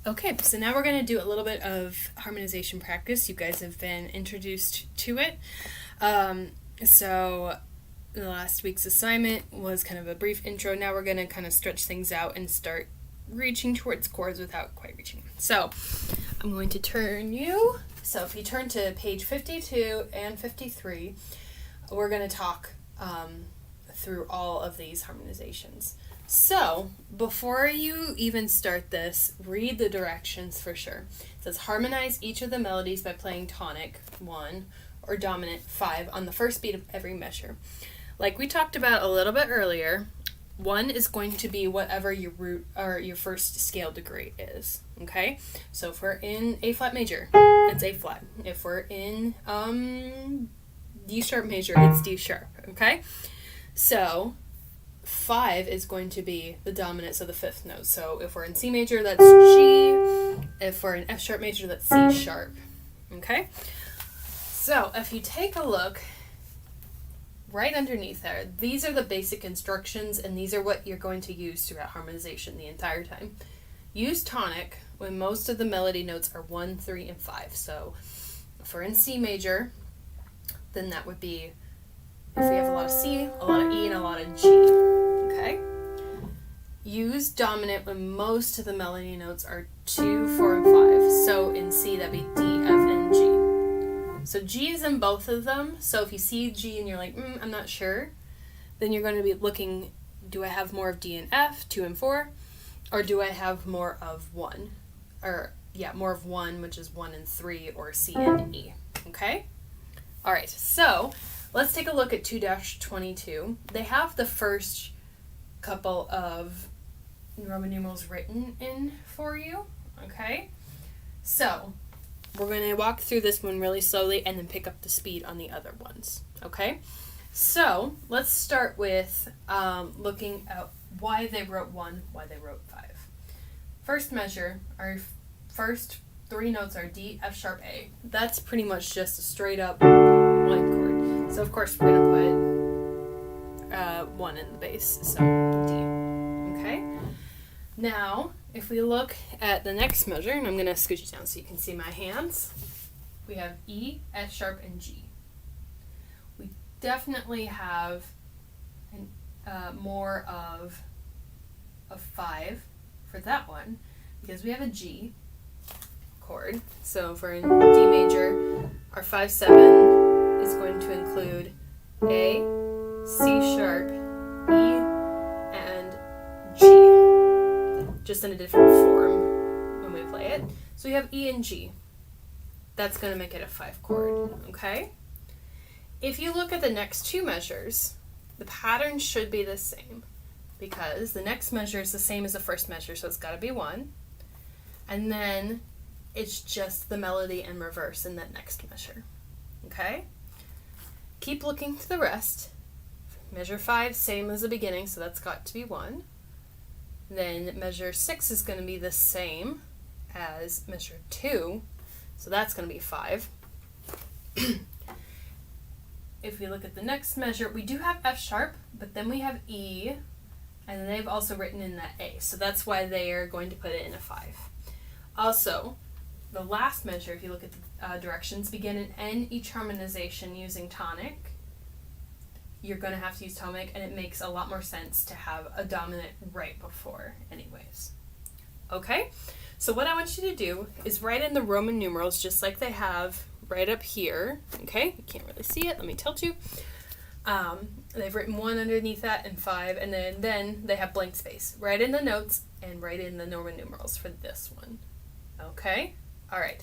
Okay, so now we're going to do a little bit of harmonization practice. You guys have been introduced to it. So the last week's assignment was kind of a brief intro. Now we're going to kind of stretch things out and start reaching towards chords without quite reaching. So I'm going to turn you. So if you turn to page 52 and 53, we're going to talk through all of these harmonizations. So, before you even start this, read the directions for sure. It says harmonize each of the melodies by playing tonic, 1, or dominant, 5, on the first beat of every measure. Like we talked about a little bit earlier, 1 is going to be whatever your root or your first scale degree is, okay? So if we're in A flat major, it's A flat. If we're in D sharp major, it's D sharp, okay? So 5 is going to be the dominant, so the 5th note. So if we're in C major, that's G. If we're in F sharp major, that's C sharp. Okay? So if you take a look right underneath there, these are the basic instructions, and these are what you're going to use throughout harmonization the entire time. Use tonic when most of the melody notes are 1, 3, and 5. So if we're in C major, then that would be if we have a lot of C, a lot of E, and a lot of G. Okay? Use dominant when most of the melody notes are 2, 4, and 5. So in C, that'd be D, F, and G. So G is in both of them. So if you see G and you're like, I'm not sure, then you're going to be looking, do I have more of D and F, 2 and 4? Or do I have more of 1? Or, yeah, more of 1, which is 1 and 3, or C and E. Okay? All right, so let's take a look at 2-22. They have the first couple of Roman numerals written in for you, okay? So we're going to walk through this one really slowly and then pick up the speed on the other ones, okay? So let's start with looking at why they wrote 1, why they wrote 5. First measure, our first 3 notes are D, F sharp, A. That's pretty much just a straight up 1 chord. So of course we're going to put 1 in the bass, so D. Okay? Now, if we look at the next measure, and I'm going to scooch it down so you can see my hands, we have E, F sharp, and G. We definitely have more of a 5 for that one, because we have a G chord. So if we're in D major, our 5-7 is going to include A, C sharp, E, and G, just in a different form when we play it. So we have E and G. That's going to make it a 5 chord, okay? If you look at the next 2 measures, the pattern should be the same, because the next measure is the same as the first measure, so it's got to be 1. And then it's just the melody in reverse in that next measure, okay? Keep looking to the rest. Measure 5, same as the beginning, so that's got to be 1. Then measure 6 is going to be the same as measure 2, so that's going to be 5. If we look at the next measure, we do have F sharp, but then we have E, and then they've also written in that A, so that's why they are going to put it in a 5. Also, the last measure, if you look at the directions, begin and end each harmonization using tonic. You're going to have to use tonic, and it makes a lot more sense to have a dominant right before anyways. Okay? So what I want you to do is write in the Roman numerals just like they have right up here. Okay? You can't really see it. Let me tilt you. They've written 1 underneath that and 5, and then they have blank space. Write in the notes and write in the Roman numerals for this one. Okay? All right.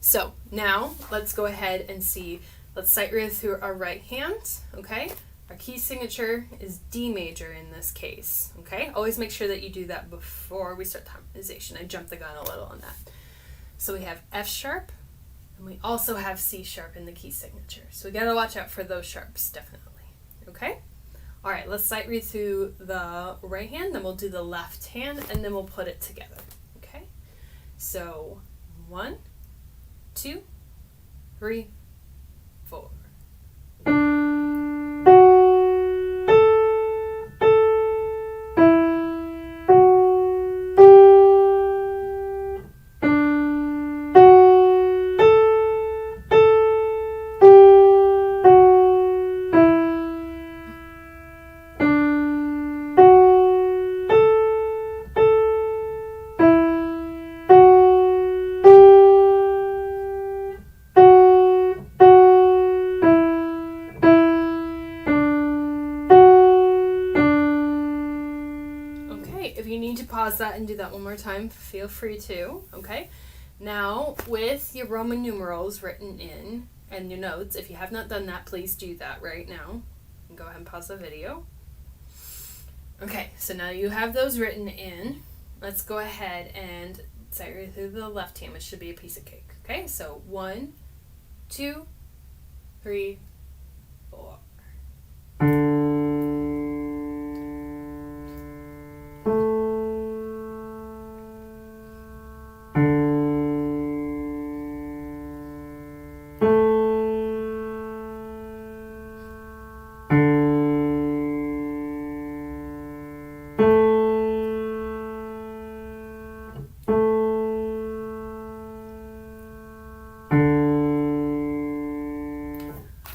So now let's go ahead and see. Let's sight read through our right hand. Okay? Our key signature is D major in this case. Okay? Always make sure that you do that before we start the harmonization. I jumped the gun a little on that. So we have F sharp, and we also have C sharp in the key signature. So we gotta watch out for those sharps, definitely. Okay? All right, let's sight read through the right hand, then we'll do the left hand, and then we'll put it together. Okay? So 1, 2, 3, 4. that and do that one more time, feel free to, okay? Now, with your Roman numerals written in and your notes, if you have not done that, please do that right now. Go ahead and pause the video. Okay, so now you have those written in. Let's go ahead and say right through the left hand, which should be a piece of cake. Okay, so 1, 2, 3, 4.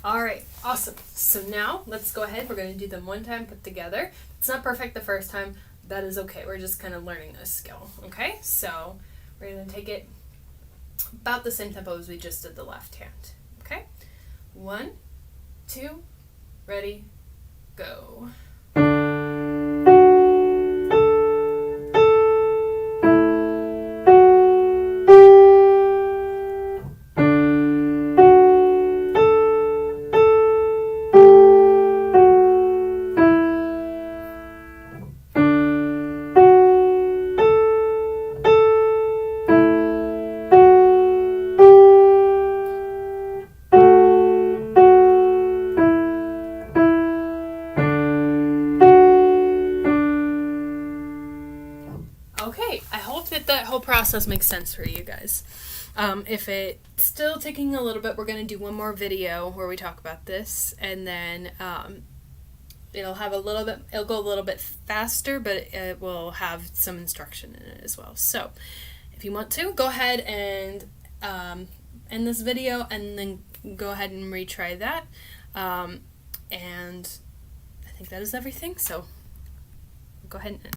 Alright, awesome. So now let's go ahead. We're going to do them one time put together. It's not perfect the first time. That is okay. We're just kind of learning this skill. Okay, so we're going to take it about the same tempo as we just did the left hand. Okay, 1, 2, ready, go. Okay, I hope that whole process makes sense for you guys. If it's still taking a little bit, we're going to do one more video where we talk about this, and then it'll go a little bit faster, but it will have some instruction in it as well. So if you want to, go ahead and end this video and then go ahead and retry that. And I think that is everything, so go ahead and end.